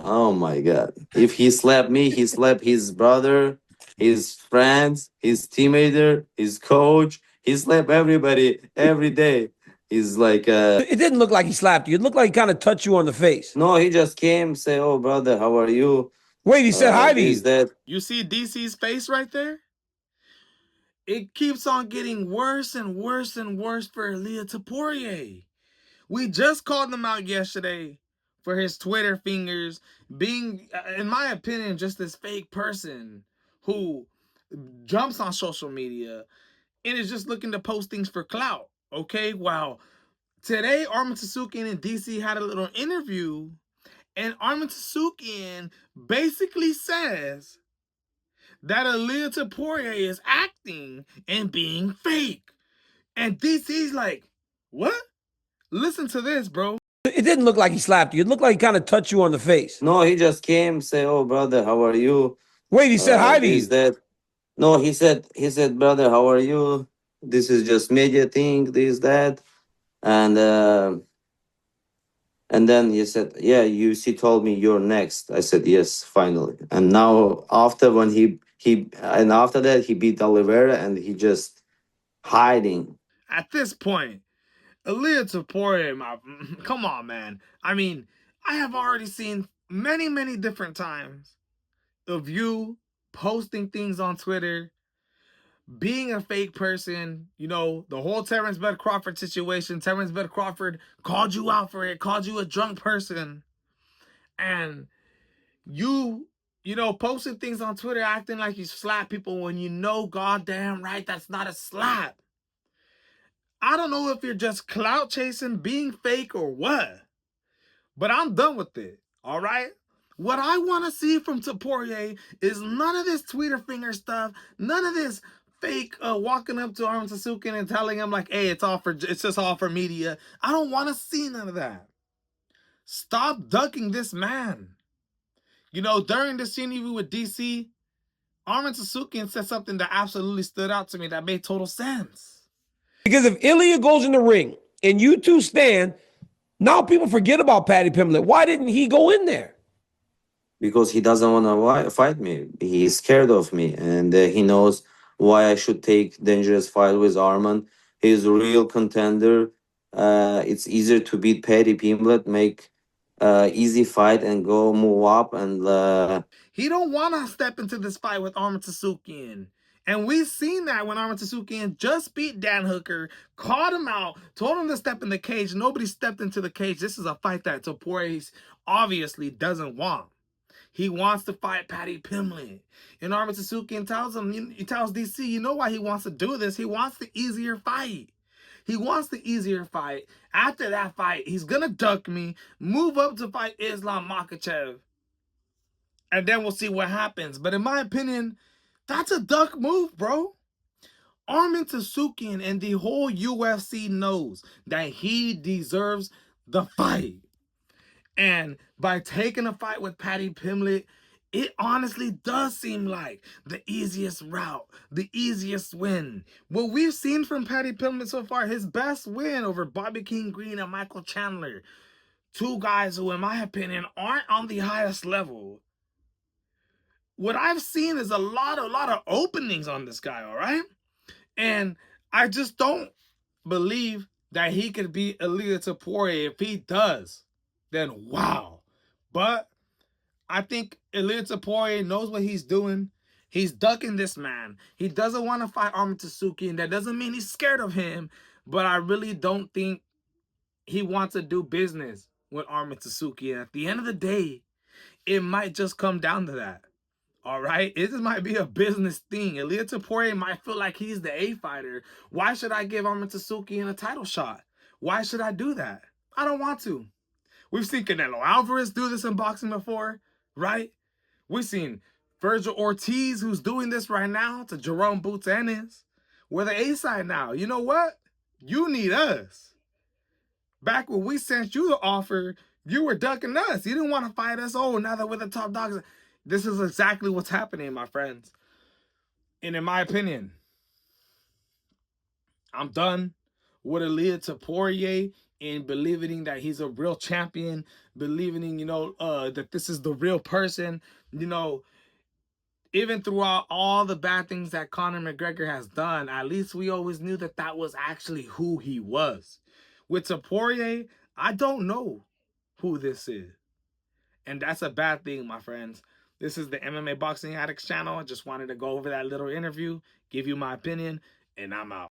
Oh my God. If he slapped me, he slapped his brother, his friends, his teammate, his coach. He slapped everybody every day. He's like, It didn't look like he slapped you. It looked like he kind of touched you on the face. no, he just came, say, oh, brother, how are you? Wait, he said hi to This, you. that. You see DC's face right there? It keeps on getting worse and worse and worse for Ilia Topuria. We just called him out yesterday for his Twitter fingers being, in my opinion, just this fake person who jumps on social media and is just looking to post things for clout. Okay, wow. Today, Arman Tsarukyan and DC had a little interview, and Arman Tsarukyan basically says that Ilia Topuria is acting and being fake. And DC's like, what? Listen to this, bro. It didn't look like he slapped you. It looked like he kind of touched you on the face. No, he just came, say, oh, brother, how are you? Wait, he said hi to This, you. that. No, he said, brother, how are you? This is just media thing, this, that. And then he said, yeah, UC told me you're next. I said, yes, finally. And now after when after that he beat Oliveira and he just hiding. At this point, Ilia Topuria, come on, man. I mean, I have already seen many, many different times of you posting things on Twitter, being a fake person. You know, the whole Terrence Bud Crawford situation. Terrence Bud Crawford called you out for it, called you a drunk person. And you know, posting things on Twitter acting like you slap people when you know goddamn right that's not a slap. I don't know if you're just clout chasing, being fake, or what. But I'm done with it. All right? What I want to see from Topuria is none of this Twitter finger stuff, none of this fake walking up to Arman Tsarukyan and telling him like, hey, it's just all for media. I don't want to see none of that. Stop ducking this man. You know, during this interview with DC, Arman Tsarukyan said something that absolutely stood out to me that made total sense. Because if Ilia goes in the ring and you two stand, now people forget about Paddy Pimblett. Why didn't he go in there? Because he doesn't want to fight me. He's scared of me, and he knows why I should take dangerous fight with Arman. He's a real contender. It's easier to beat Paddy Pimblett, make easy fight, and go move up. And he don't want to step into this fight with Arman Tsarukyan. And we've seen that when Arman Tsarukyan just beat Dan Hooker, called him out, told him to step in the cage. Nobody stepped into the cage. This is a fight that Topuria obviously doesn't want. He wants to fight Paddy Pimblett. And Arman Tsarukyan tells him, he tells DC, you know why he wants to do this? He wants the easier fight. He wants the easier fight. After that fight, he's going to duck me, move up to fight Islam Makhachev. And then we'll see what happens. But in my opinion, that's a duck move, bro. Arman Tsarukyan and the whole UFC knows that he deserves the fight. And by taking a fight with Paddy Pimblett, it honestly does seem like the easiest route, the easiest win. What we've seen from Paddy Pimblett so far, his best win over Bobby King Green and Michael Chandler. Two guys who, in my opinion, aren't on the highest level. What I've seen is a lot of openings on this guy, all right? And I just don't believe that he could beat Ilia Topuria. If he does, then wow. But I think Ilia Topuria knows what he's doing. He's ducking this man. He doesn't want to fight Arman Tsarukyan. That doesn't mean he's scared of him, but I really don't think he wants to do business with Arman Tsarukyan. At the end of the day, it might just come down to that. All right, this might be a business thing. Ilia Topuria might feel like he's the A fighter. Why should I give Arman Tsarukyan a title shot? Why should I do that? I don't want to. We've seen Canelo Alvarez do this in boxing before, right? We've seen Virgil Ortiz, who's doing this right now, to Jerome Boots Ennis. We're the A side now. You know what? You need us. Back when we sent you the offer, you were ducking us. You didn't want to fight us. Oh, now that we're the top dogs. This is exactly what's happening, my friends. And in my opinion, I'm done with Ilia Topuria in believing that he's a real champion, believing, you know, that this is the real person, you know. Even throughout all the bad things that Conor McGregor has done, at least we always knew that that was actually who he was. With Topuria, I don't know who this is. And that's a bad thing, my friends. This is the MMA Boxing Addicts channel. I just wanted to go over that little interview, give you my opinion, and I'm out.